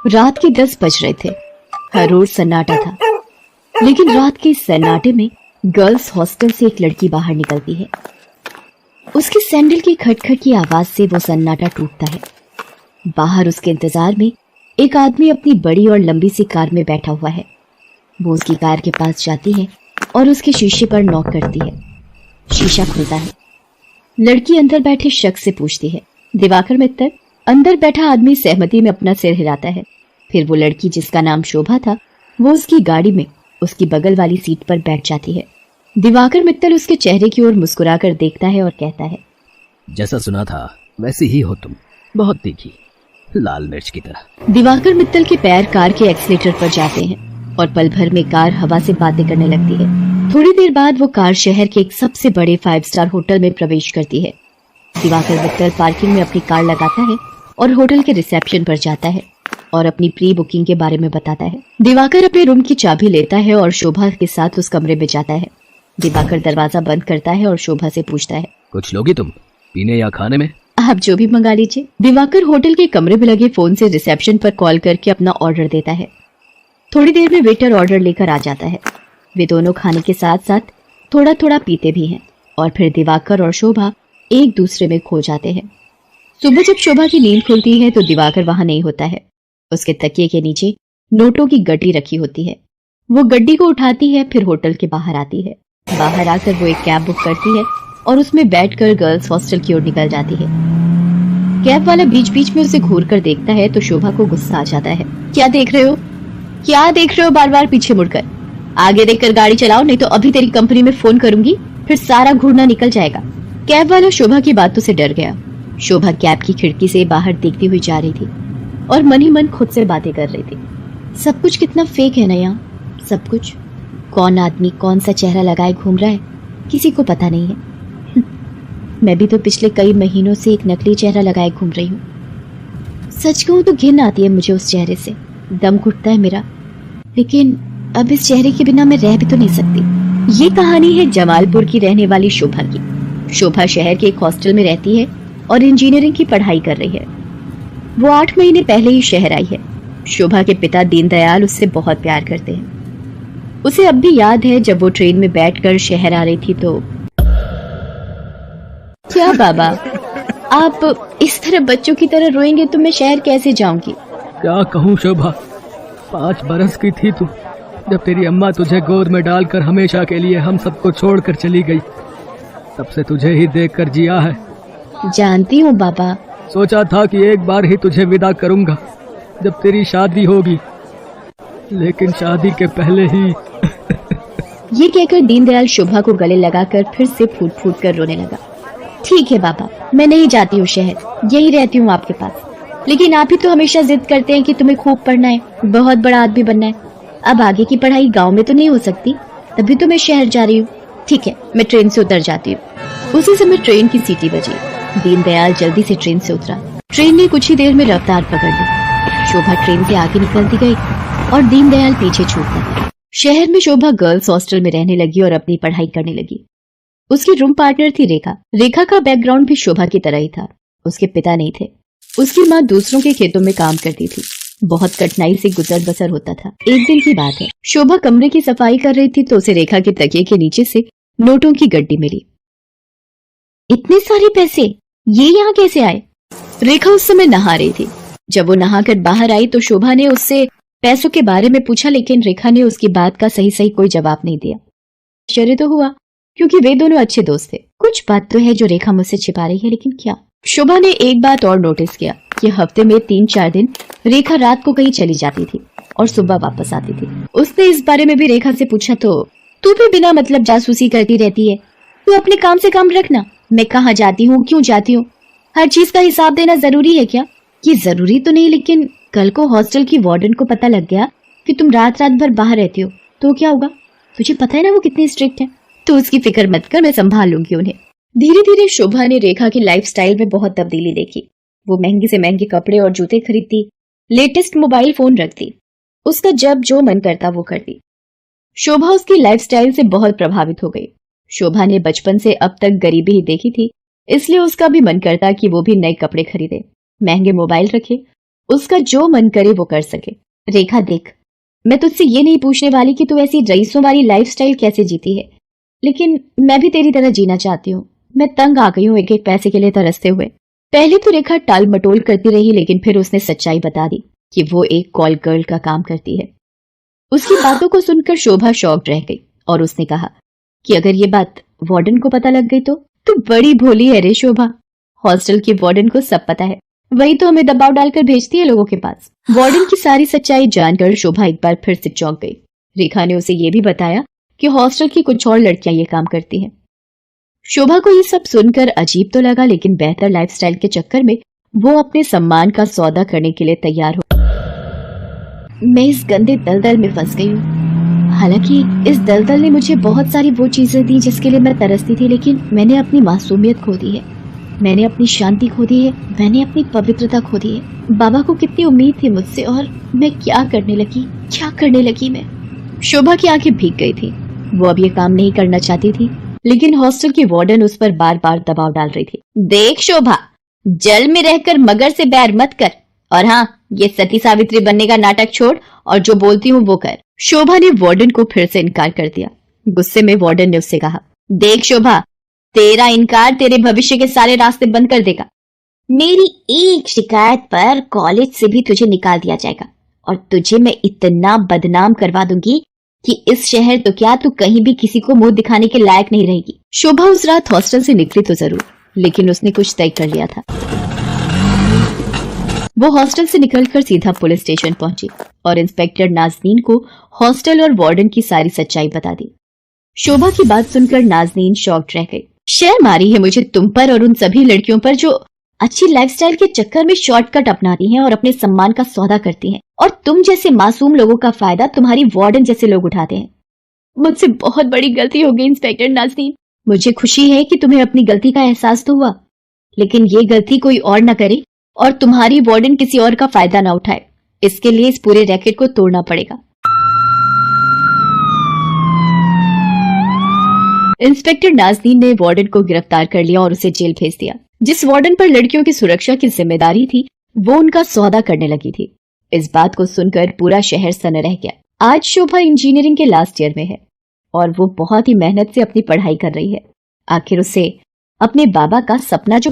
रात के 10 बज रहे थे। हर रोज सन्नाटा था, लेकिन रात के इस सन्नाटे में गर्ल्स हॉस्टल से एक लड़की बाहर निकलती है। उसके सैंडल की खटखट की आवाज से वो सन्नाटा टूटता है। बाहर उसके इंतजार में एक आदमी अपनी बड़ी और लंबी सी कार में बैठा हुआ है। वो उसकी कार के पास जाती है और उसके शीशे पर नॉक करती है। शीशा खुलता है। लड़की अंदर बैठे शख्स से पूछती है, दिवाकर मित्तर? अंदर बैठा आदमी सहमति में अपना सिर हिलाता है। फिर वो लड़की, जिसका नाम शोभा था, वो उसकी गाड़ी में उसकी बगल वाली सीट पर बैठ जाती है। दिवाकर मित्तल उसके चेहरे की ओर मुस्कुराकर देखता है और कहता है, जैसा सुना था वैसी ही हो तुम, बहुत तीखी, लाल मिर्च की तरह। दिवाकर मित्तल के पैर कार के एक्सीलेटर पर जाते हैं और पल भर में कार हवा से बातें करने लगती है। थोड़ी देर बाद वो कार शहर के एक सबसे बड़े 5 स्टार होटल में प्रवेश करती है। दिवाकर मित्तल पार्किंग में अपनी कार लगाता है और होटल के रिसेप्शन पर जाता है और अपनी प्री बुकिंग के बारे में बताता है। दिवाकर अपने रूम की चाबी लेता है और शोभा के साथ उस कमरे में जाता है। दिवाकर दरवाजा बंद करता है और शोभा से पूछता है, कुछ लोगी तुम, पीने या खाने में? आप जो भी मंगा लीजिए। दिवाकर होटल के कमरे में लगे फोन से रिसेप्शन पर कॉल करके अपना ऑर्डर देता है। थोड़ी देर में वेटर ऑर्डर लेकर आ जाता है। वे दोनों खाने के साथ साथ थोड़ा थोड़ा पीते भी हैं और फिर दिवाकर और शोभा एक दूसरे में खो जाते हैं। सुबह जब शोभा की नींद खुलती है तो दिवाकर वहां नहीं होता है। उसके तकिए के नीचे नोटों की गड्डी रखी होती है। वो गड्डी को उठाती है, फिर होटल के बाहर आती है। बाहर आकर वो एक कैब बुक करती है और उसमें बैठकर गर्ल्स हॉस्टल की ओर निकल जाती है। कैब वाला बीच बीच में उसे घूर कर देखता है तो शोभा को गुस्सा आ जाता है। क्या देख रहे हो? क्या देख रहे हो बार बार पीछे मुड़कर? आगे देखकर गाड़ी चलाओ, नहीं तो अभी तेरी कंपनी में फोन करूंगी, फिर सारा घूरना निकल जाएगा। कैब वाला शोभा की बातों से डर गया। शोभा कैब की खिड़की से बाहर देखती हुई जा रही थी और मन ही मन खुद से बातें कर रही थी। सब कुछ कितना फेक है ना यहाँ, सब कुछ। कौन आदमी कौन सा चेहरा लगाए घूम रहा है, किसी को पता नहीं है। मैं भी तो पिछले कई महीनों से एक नकली चेहरा लगाए घूम रही हूँ। सच कहूँ तो घिन आती है मुझे उस चेहरे से, दम घुटता है मेरा। लेकिन अब इस चेहरे के बिना मैं रह भी तो नहीं सकती। ये कहानी है जमालपुर की रहने वाली शोभा की। शोभा शहर के एक हॉस्टल में रहती है और इंजीनियरिंग की पढ़ाई कर रही है। वो 8 महीने पहले ही शहर आई है। शोभा के पिता दीनदयाल उससे बहुत प्यार करते हैं। उसे अब भी याद है जब वो ट्रेन में बैठकर शहर आ रही थी तो। क्या बाबा, आप इस तरह बच्चों की तरह रोएंगे तो मैं शहर कैसे जाऊंगी? क्या कहूँ शोभा, 5 बरस की थी तू जब तेरी अम्मा तुझे गोद में डालकर हमेशा के लिए हम सबको छोड़कर चली गई। तब से तुझे ही देखकर जिया है। जानती हूँ बाबा। सोचा था कि एक बार ही तुझे विदा करूंगा जब तेरी शादी होगी, लेकिन शादी के पहले ही। ये कहकर दीनदयाल शोभा को गले लगाकर फिर से फूट फूट कर रोने लगा। ठीक है बाबा, मैं नहीं जाती हूँ शहर, यही रहती हूँ आपके पास। लेकिन आप ही तो हमेशा जिद करते हैं कि तुम्हें खूब पढ़ना है, बहुत बड़ा आदमी बनना है। अब आगे की पढ़ाई गांव में तो नहीं हो सकती, तभी तो मैं शहर जा रही हूँ। ठीक है, मैं ट्रेन से उतर जाती हूँ। उसी समय ट्रेन की सीटी बजी। दीनदयाल जल्दी से ट्रेन से उतरा। ट्रेन ने कुछ ही देर में रफ्तार पकड़ ली। शोभा ट्रेन से आगे निकलती गई और दीनदयाल पीछे छूट गया। शहर में शोभा गर्ल्स हॉस्टल में रहने लगी और अपनी पढ़ाई करने लगी। उसकी रूम पार्टनर थी रेखा। रेखा का बैकग्राउंड भी शोभा की तरह ही था। उसके पिता नहीं थे। उसकी माँ दूसरों के खेतों में काम करती थी। बहुत कठिनाई से गुजर बसर होता था। एक दिन की बात है, शोभा कमरे की सफाई कर रही थी तो उसे रेखा के तकिए के नीचे से नोटों की गड्डी मिली। इतने सारे पैसे, ये यहाँ कैसे आए? रेखा उस समय नहा रही थी। जब वो नहाकर बाहर आई तो शोभा ने उससे पैसों के बारे में पूछा, लेकिन रेखा ने उसकी बात का सही सही कोई जवाब नहीं दिया। आश्चर्य तो हुआ, क्योंकि वे दोनों अच्छे दोस्त थे। कुछ बात तो है जो रेखा मुझसे छिपा रही है, लेकिन क्या? शोभा ने एक बात और नोटिस किया कि हफ्ते में 3-4 दिन रेखा रात को कहीं चली जाती थी और सुबह वापस आती थी। उसने इस बारे में भी रेखा से पूछा तो, तू भी बिना मतलब जासूसी करती रहती है, तू अपने काम से काम रखना। मैं कहाँ जाती हूँ, क्यों जाती हूँ, हर चीज का हिसाब देना जरूरी है क्या? ये जरूरी तो नहीं, लेकिन कल को हॉस्टल की वार्डन को पता लग गया कि तुम रात रात भर बाहर रहती हो तो क्या होगा? तुझे पता है ना वो कितनी स्ट्रिक्ट है। तो उसकी फिक्र मत कर, मैं संभाल लूंगी उन्हें। धीरे धीरे शोभा ने रेखा की लाइफस्टाइल में बहुत तब्दीली देखी। वो महंगे से महंगे कपड़े और जूते खरीदती, लेटेस्ट मोबाइल फोन रखती, उसका जब जो मन करता वो करती। शोभा उसकी लाइफस्टाइल से बहुत प्रभावित हो गई। शोभा ने बचपन से अब तक गरीबी ही देखी थी, इसलिए उसका भी मन करता कि वो भी नए कपड़े खरीदे, महंगे मोबाइल रखे उसका जो मन करे वो कर सके। रेखा देख, मैं तुझसे ये नहीं पूछने वाली कि तू ऐसी रईसों वाली लाइफस्टाइल कैसे जीती है, लेकिन मैं भी तेरी तरह जीना चाहती हूँ। मैं तंग आ गई हूँ एक एक पैसे के लिए तरसते हुए। पहले तो रेखा टाल मटोल करती रही, लेकिन फिर उसने सच्चाई बता दी कि वो एक कॉल गर्ल का काम करती है। उसकी बातों को सुनकर शोभा शॉक्ड रह गई और उसने कहा कि अगर ये बात वार्डन को पता लग गई तो? तू बड़ी भोली है रे शोभा। हॉस्टल की वार्डन को सब पता है, वही तो हमें दबाव डालकर भेजती है लोगों के पास। वार्डन की सारी सच्चाई जानकर शोभा एक बार फिर से चौंक गई। रेखा ने उसे ये भी बताया कि हॉस्टल की कुछ और लड़कियां ये काम करती हैं। शोभा को ये सब सुनकर अजीब तो लगा, लेकिन बेहतर लाइफस्टाइल के चक्कर में वो अपने सम्मान का सौदा करने के लिए तैयार हो। मैं इस गंदे दलदल में फंस गई हूँ। हालांकि इस दलदल ने मुझे बहुत सारी वो चीजें दी जिसके लिए मैं तरसती थी, लेकिन मैंने अपनी मासूमियत खो दी है, मैंने अपनी शांति खो दी है, मैंने अपनी पवित्रता खो दी है। बाबा को कितनी उम्मीद थी मुझसे, और मैं क्या करने लगी मैं। शोभा की आंखें भीग गई थी। वो अब ये काम नहीं करना चाहती थी, लेकिन हॉस्टल की वार्डन उस पर बार बार दबाव डाल रही थी। देख शोभा, जल में रहकर मगर से बैर मत कर, और हाँ, ये सती सावित्री बनने का नाटक छोड़ और जो बोलती हूँ वो कर। शोभा ने वार्डन को फिर से इनकार कर दिया। गुस्से में वार्डन ने उससे कहा, देख शोभा, तेरा इनकार तेरे भविष्य के सारे रास्ते बंद कर देगा। मेरी एक शिकायत पर कॉलेज से भी तुझे निकाल दिया जाएगा, और तुझे मैं इतना बदनाम करवा दूंगी कि इस शहर तो क्या, तू कहीं भी किसी को मुंह दिखाने के लायक नहीं रहेगी। शोभा उस रात हॉस्टल से निकली तो जरूर, लेकिन उसने कुछ तय कर लिया था। वो हॉस्टल से निकलकर सीधा पुलिस स्टेशन पहुंची और इंस्पेक्टर नाज़नीन को हॉस्टल और वार्डन की सारी सच्चाई बता दी। शोभा की बात सुनकर नाज़नीन शॉक्ड रह गई। शर्म आ रही है मुझे तुम पर और उन सभी लड़कियों पर जो अच्छी लाइफस्टाइल के चक्कर में शॉर्टकट अपनाती हैं और अपने सम्मान का सौदा करती हैं, और तुम जैसे मासूम लोगों का फायदा तुम्हारी वार्डन जैसे लोग उठाते हैं। मुझसे बहुत बड़ी गलती हो गई इंस्पेक्टर नाज़नीन। मुझे खुशी है कि तुम्हें अपनी गलती का एहसास तो हुआ, लेकिन ये गलती कोई और न करे और तुम्हारी वार्डन किसी और का फायदा न उठाए। इसके लिए इस पूरे रैकेट को तोड़ना पड़ेगा। इंस्पेक्टर नाज़नीन ने वार्डन को गिरफ्तार कर लिया और उसे जेल भेज दिया। जिस वार्डन पर लड़कियों की सुरक्षा की जिम्मेदारी थी, वो उनका सौदा करने लगी थी। इस बात को सुनकर पूरा शहर सन्न रह गया। आज शोभा इंजीनियरिंग के लास्ट ईयर में है और वो बहुत ही मेहनत से अपनी पढ़ाई कर रही है। आखिर उसे अपने बाबा का सपना जो